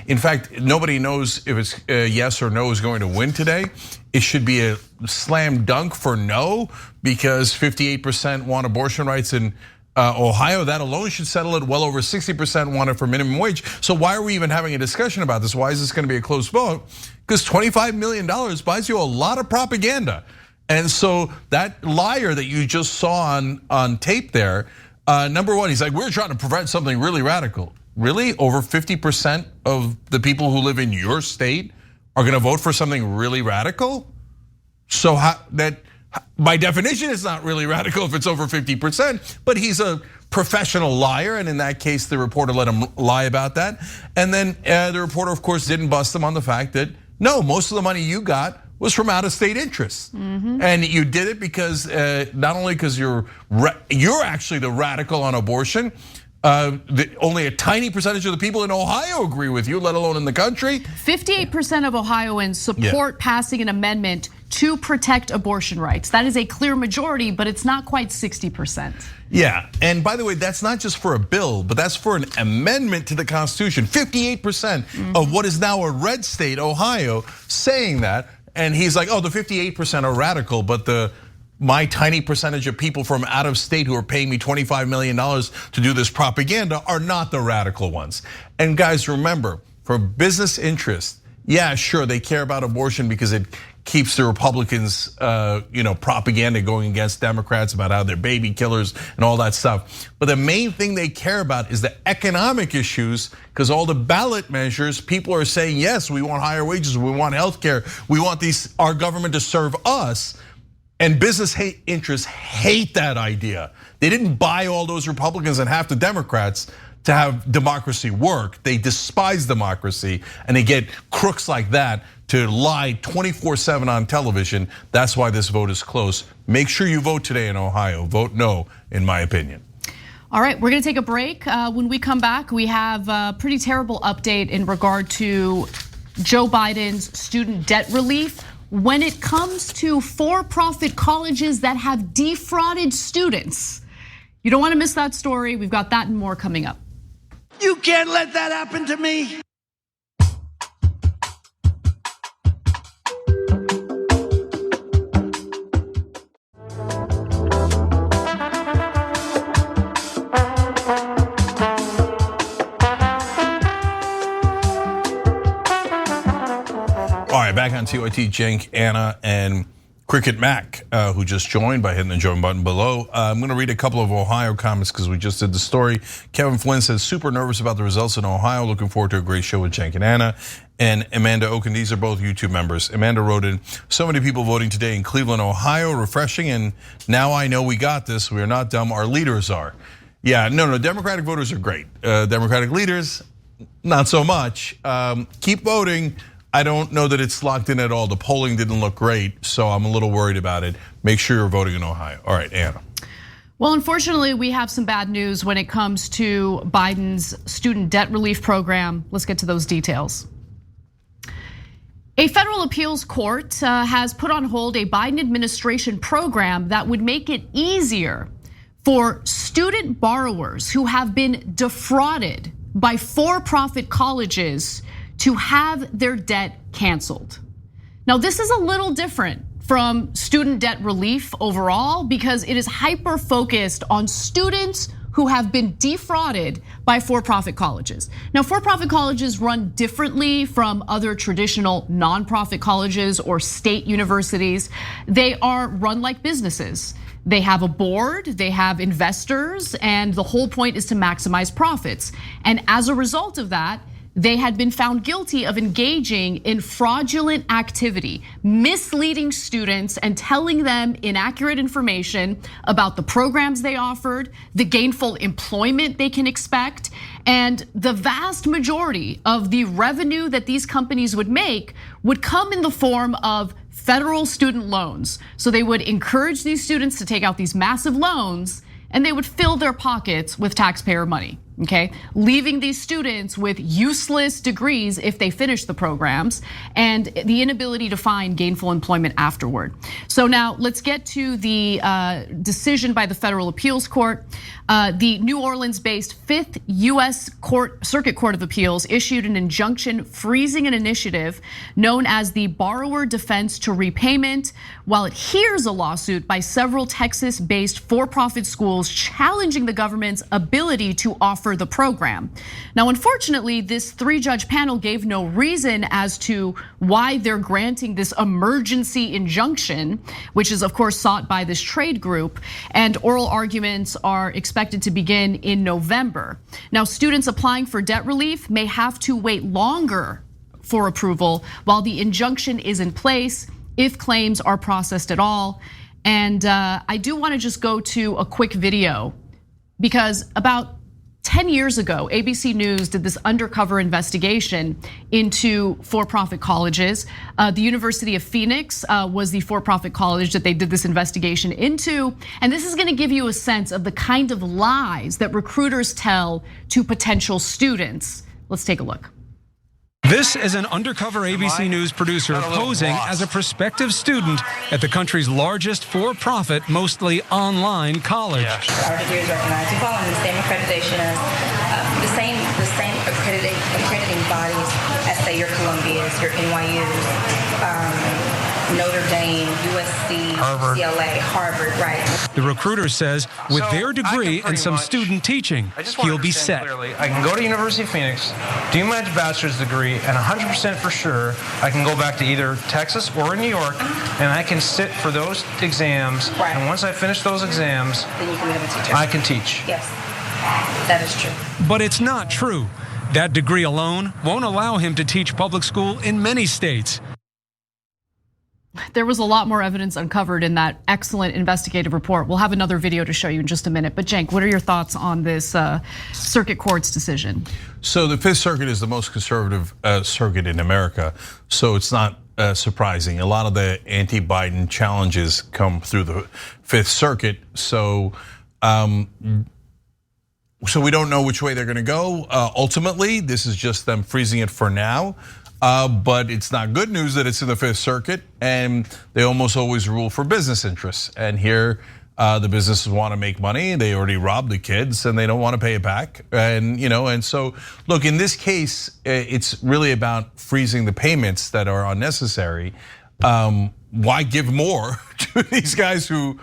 In fact, nobody knows if it's yes or no is going to win today. It should be a slam dunk for no, because 58% want abortion rights in Ohio. That alone should settle it. Well over 60% want it for minimum wage. So why are we even having a discussion about this? Why is this going to be a close vote? Because $25 million buys you a lot of propaganda. And so that liar that you just saw on tape there, number one, he's like, we're trying to prevent something really radical. Really? Over 50% of the people who live in your state are going to vote for something really radical? So that, by definition, it's not really radical if it's over 50%, but he's a professional liar, and in that case, the reporter let him lie about that. And then the reporter, of course, didn't bust him on the fact that, no, most of the money you got was from out-of-state interests. And you did it because, not only because you're actually the radical on abortion, only a tiny percentage of the people in Ohio agree with you, let alone in the country. 58% of Ohioans support passing an amendment to protect abortion rights. That is a clear majority, but it's not quite 60%. Yeah, and by the way, that's not just for a bill, but that's for an amendment to the Constitution. 58% of what is now a red state, Ohio, saying that. And he's like, oh, the 58% are radical, but my tiny percentage of people from out of state who are paying me $25 million to do this propaganda are not the radical ones. And guys, remember, for business interests, yeah, sure, they care about abortion because it keeps the Republicans, propaganda going against Democrats about how they're baby killers and all that stuff. But the main thing they care about is the economic issues, because all the ballot measures, people are saying, yes, we want higher wages, we want healthcare, we want our government to serve us. And business interests hate that idea. They didn't buy all those Republicans and half the Democrats to have democracy work. They despise democracy, and they get crooks like that to lie 24/7 on television. That's why this vote is close. Make sure you vote today in Ohio. Vote no, in my opinion. All right, we're gonna take a break. When we come back, we have a pretty terrible update in regard to Joe Biden's student debt relief when it comes to for-profit colleges that have defrauded students. You don't wanna miss that story. We've got that and more coming up. You can't let that happen to me. All right, back on TYT, Cenk, Anna, and Cricket Mac, who just joined by hitting the join button below. I'm gonna read a couple of Ohio comments because we just did the story. Kevin Flynn says, super nervous about the results in Ohio. Looking forward to a great show with Cenk and Anna. And Amanda Oken, these are both YouTube members. Amanda wrote in, so many people voting today in Cleveland, Ohio, refreshing. And now I know we got this. We are not dumb, our leaders are. Yeah, no, Democratic voters are great. Democratic leaders, not so much. Keep voting. I don't know that it's locked in at all. The polling didn't look great, so I'm a little worried about it. Make sure you're voting in Ohio. All right, Anna. Well, unfortunately, we have some bad news when it comes to Biden's student debt relief program. Let's get to those details. A federal appeals court has put on hold a Biden administration program that would make it easier for student borrowers who have been defrauded by for-profit colleges to have their debt canceled. Now, this is a little different from student debt relief overall because it is hyper-focused on students who have been defrauded by for-profit colleges. Now, for-profit colleges run differently from other traditional nonprofit colleges or state universities. They are run like businesses. They have a board, they have investors, and the whole point is to maximize profits. And as a result of that, they had been found guilty of engaging in fraudulent activity, misleading students and telling them inaccurate information about the programs they offered, the gainful employment they can expect, and the vast majority of the revenue that these companies would make would come in the form of federal student loans. So they would encourage these students to take out these massive loans and they would fill their pockets with taxpayer money, okay? Leaving these students with useless degrees if they finish the programs and the inability to find gainful employment afterward. So now let's get to the decision by the Federal Appeals Court. The New Orleans-based 5th US Circuit Court of Appeals issued an injunction freezing an initiative known as the Borrower Defense to Repayment while it hears a lawsuit by several Texas-based for-profit schools challenging the government's ability to offer the program. Now, unfortunately, this 3-judge panel gave no reason as to why they're granting this emergency injunction, which is of course sought by this trade group, and oral arguments are expected to begin in November. Now, students applying for debt relief may have to wait longer for approval while the injunction is in place if claims are processed at all. And I do want to just go to a quick video because about 10 years ago, ABC News did this undercover investigation into for-profit colleges. The University of Phoenix was the for-profit college that they did this investigation into. And this is gonna give you a sense of the kind of lies that recruiters tell to potential students. Let's take a look. This is an undercover ABC News producer posing as a prospective student at the country's largest for-profit, mostly online college. Our degree is recognized. We follow the same accreditation as the same accrediting bodies as, say, your Columbia's, your NYU's, Notre Dame, USC, Harvard. UCLA, Harvard, right? The recruiter says with their degree and some student teaching, he'll be set. Clearly, I can go to University of Phoenix, do my bachelor's degree, and 100% for sure, I can go back to either Texas or New York, and I can sit for those exams. Right. And once I finish those exams, then you can become a teacher. I can teach. Yes, that is true. But it's not true. That degree alone won't allow him to teach public school in many states. There was a lot more evidence uncovered in that excellent investigative report. We'll have another video to show you in just a minute. But Cenk, what are your thoughts on this circuit court's decision? So the 5th Circuit is the most conservative circuit in America. So it's not surprising. A lot of the anti-Biden challenges come through the 5th Circuit. So we don't know which way they're gonna go. Ultimately, this is just them freezing it for now. But it's not good news that it's in the 5th Circuit, and they almost always rule for business interests. And here, the businesses want to make money. They already robbed the kids, and they don't want to pay it back. And so look, in this case, it's really about freezing the payments that are unnecessary. Why give more to these guys who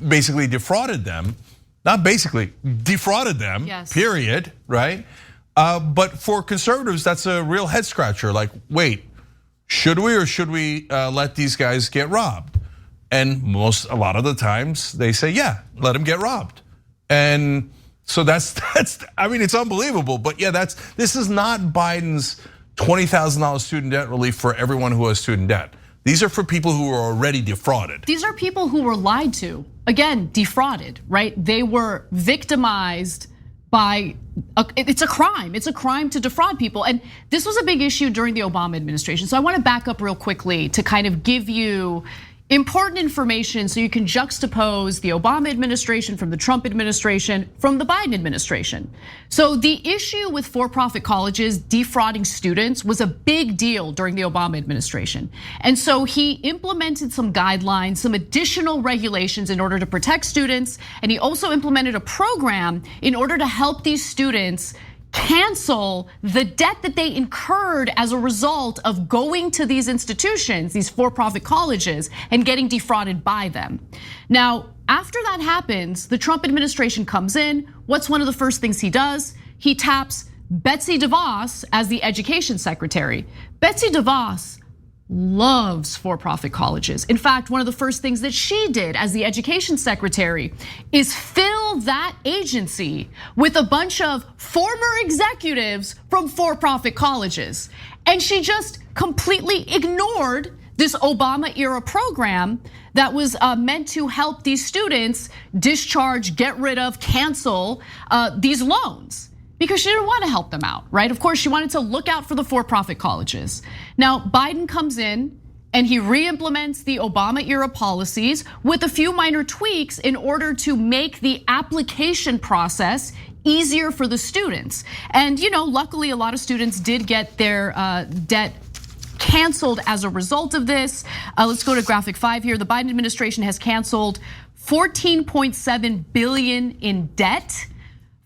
basically defrauded them? Not basically, defrauded them. Yes. Period. Right. But for conservatives, that's a real head scratcher. Like, wait, should we or should we let these guys get robbed? And a lot of the times they say, yeah, let him get robbed. And so that's I mean, it's unbelievable. But yeah, this is not Biden's $20,000 student debt relief for everyone who has student debt. These are for people who are already defrauded. These are people who were lied to. Again, defrauded, right? They were victimized by, it's a crime. It's a crime to defraud people. And this was a big issue during the Obama administration. So I want to back up real quickly to kind of give you important information so you can juxtapose the Obama administration from the Trump administration from the Biden administration. So the issue with for-profit colleges defrauding students was a big deal during the Obama administration. And so he implemented some guidelines, some additional regulations in order to protect students. And he also implemented a program in order to help these students cancel the debt that they incurred as a result of going to these institutions, these for-profit colleges, and getting defrauded by them. Now, after that happens, the Trump administration comes in. What's one of the first things he does? He taps Betsy DeVos as the education secretary. Betsy DeVos loves for-profit colleges. In fact, one of the first things that she did as the education secretary is fill that agency with a bunch of former executives from for-profit colleges. And she just completely ignored this Obama era program that was meant to help these students discharge, get rid of, cancel these loans. Because she didn't want to help them out, right? Of course, she wanted to look out for the for-profit colleges. Now, Biden comes in and he re-implements the Obama era policies with a few minor tweaks in order to make the application process easier for the students. And luckily, a lot of students did get their debt canceled as a result of this. Let's go to graphic 5 here. The Biden administration has canceled $14.7 billion in debt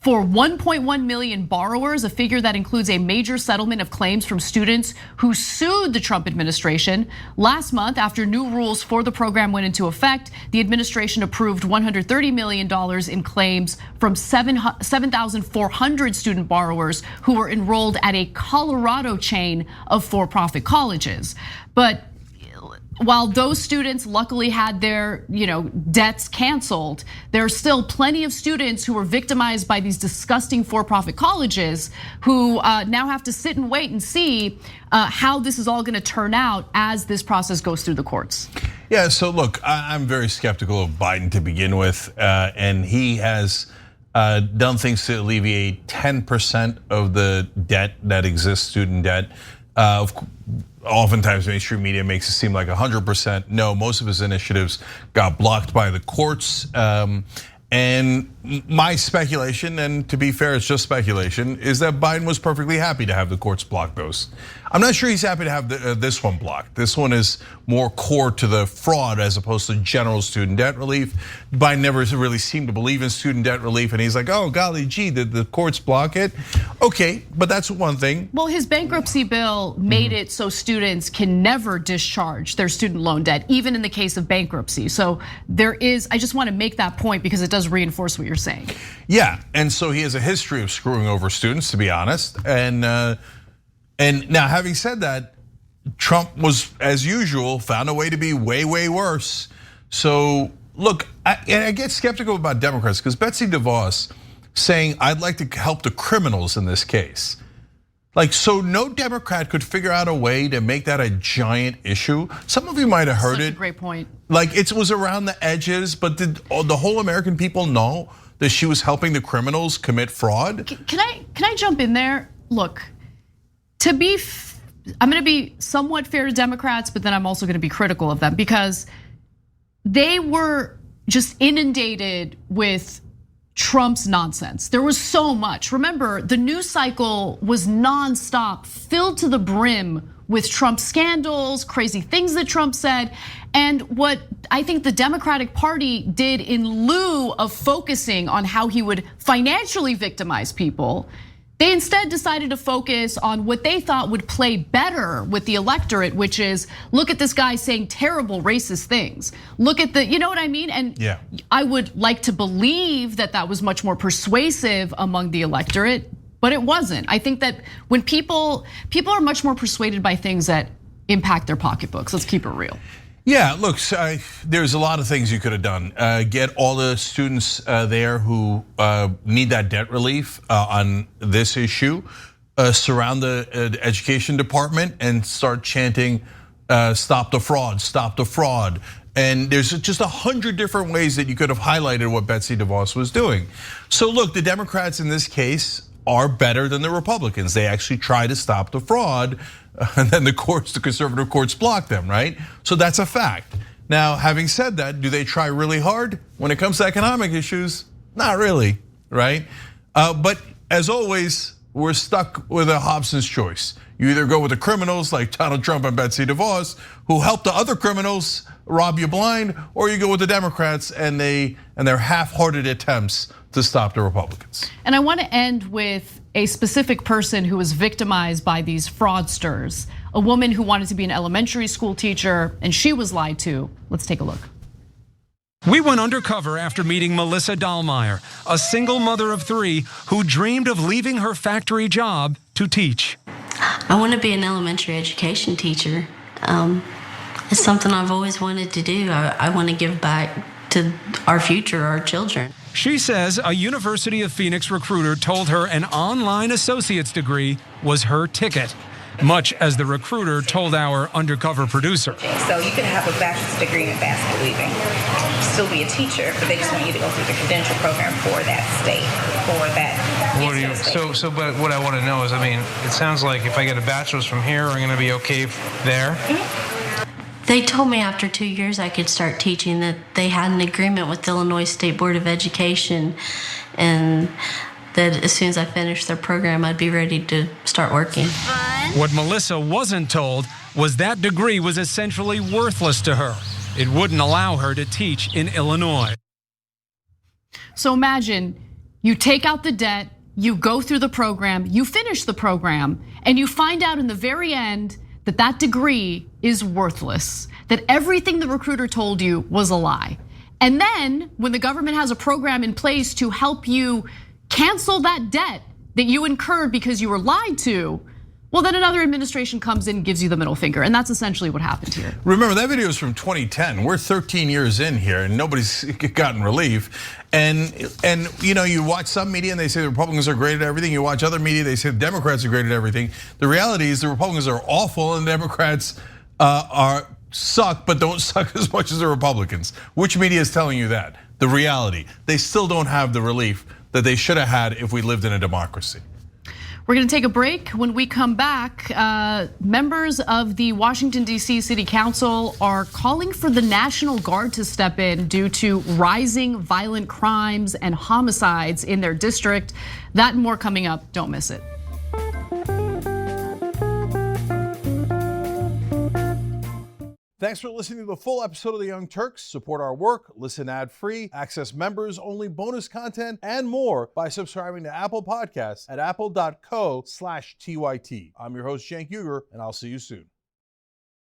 for 1.1 million borrowers, a figure that includes a major settlement of claims from students who sued the Trump administration. Last month, after new rules for the program went into effect, the administration approved $130 million in claims from 7,400 student borrowers who were enrolled at a Colorado chain of for-profit colleges. But while those students luckily had their debts canceled, there are still plenty of students who were victimized by these disgusting for-profit colleges who now have to sit and wait and see how this is all going to turn out as this process goes through the courts. Yeah, so look, I'm very skeptical of Biden to begin with, and he has done things to alleviate 10% of the debt that exists, student debt. Oftentimes mainstream media makes it seem like 100%. No, most of his initiatives got blocked by the courts. And my speculation, and to be fair, it's just speculation, is that Biden was perfectly happy to have the courts block those. I'm not sure he's happy to have this one blocked. This one is more core to the fraud as opposed to general student debt relief. Biden never really seemed to believe in student debt relief, and he's like, oh golly gee, did the courts block it? Okay, but that's one thing. Well, his bankruptcy bill made it so students can never discharge their student loan debt, even in the case of bankruptcy. So I just want to make that point because it does reinforce what you're saying. Yeah, and so he has a history of screwing over students, to be honest. And now, having said that, Trump was, as usual, found a way to be way, way worse. So look, I get skeptical about Democrats because Betsy DeVos saying, I'd like to help the criminals in this case. So no Democrat could figure out a way to make that a giant issue. Some of you might have heard it. Such a great point. It was around the edges, but did the whole American people know that she was helping the criminals commit fraud? Can I jump in there? Look, I'm gonna be somewhat fair to Democrats, but then I'm also gonna be critical of them because they were just inundated with Trump's nonsense. There was so much. Remember, the news cycle was nonstop, filled to the brim with Trump scandals, crazy things that Trump said. And what I think the Democratic Party did in lieu of focusing on how he would financially victimize people, they instead decided to focus on what they thought would play better with the electorate, which is look at this guy saying terrible racist things. Look at you know what I mean? And yeah. I would like to believe that that was much more persuasive among the electorate, but it wasn't. I think that when people are much more persuaded by things that impact their pocketbooks. Let's keep it real. Yeah, look, there's a lot of things you could have done. Get all the students there who need that debt relief on this issue. Surround the education department and start chanting, stop the fraud, stop the fraud. And there's just 100 different ways that you could have highlighted what Betsy DeVos was doing. So look, the Democrats in this case are better than the Republicans. They actually try to stop the fraud, and then the conservative courts block them, right? So that's a fact. Now, having said that, do they try really hard when it comes to economic issues? Not really, right? But as always, we're stuck with a Hobson's choice. You either go with the criminals like Donald Trump and Betsy DeVos, who help the other criminals rob you blind, or you go with the Democrats and their half-hearted attempts to stop the Republicans. And I want to end with a specific person who was victimized by these fraudsters, a woman who wanted to be an elementary school teacher, and she was lied to. Let's take a look. We went undercover after meeting Melissa Dahlmeyer, a single mother of 3 who dreamed of leaving her factory job to teach. I want to be an elementary education teacher. It's something I've always wanted to do. I want to give back to our future, our children. She says a University of Phoenix recruiter told her an online associate's degree was her ticket, much as the recruiter told our undercover producer. So you could have a bachelor's degree in basket weaving, still be a teacher, but they just want you to go through the credential program for that state, for that. But what I want to know is, I mean, it sounds like if I get a bachelor's from here, I'm going to be okay there. They told me after 2 years I could start teaching, that they had an agreement with the Illinois State Board of Education, and that as soon as I finished their program, I'd be ready to start working. What Melissa wasn't told was that degree was essentially worthless to her. It wouldn't allow her to teach in Illinois. So imagine you take out the debt, you go through the program, you finish the program, and you find out in the very end that that degree is worthless, that everything the recruiter told you was a lie. And then when the government has a program in place to help you cancel that debt that you incurred because you were lied to, well, then another administration comes in and gives you the middle finger. And that's essentially what happened here. Remember, that video is from 2010. We're 13 years in here and nobody's gotten relief. And you watch some media and they say the Republicans are great at everything. You watch other media, they say the Democrats are great at everything. The reality is the Republicans are awful and the Democrats are suck, but don't suck as much as the Republicans. Which media is telling you that? The reality, they still don't have the relief that they should have had if we lived in a democracy. We're gonna take a break. When we come back, members of the Washington, D.C. City Council are calling for the National Guard to step in due to rising violent crimes and homicides in their district. That and more coming up, don't miss it. Thanks for listening to the full episode of The Young Turks. Support our work, listen ad-free, access members-only bonus content, and more by subscribing to Apple Podcasts at apple.co/TYT. I'm your host, Cenk Uygur, and I'll see you soon.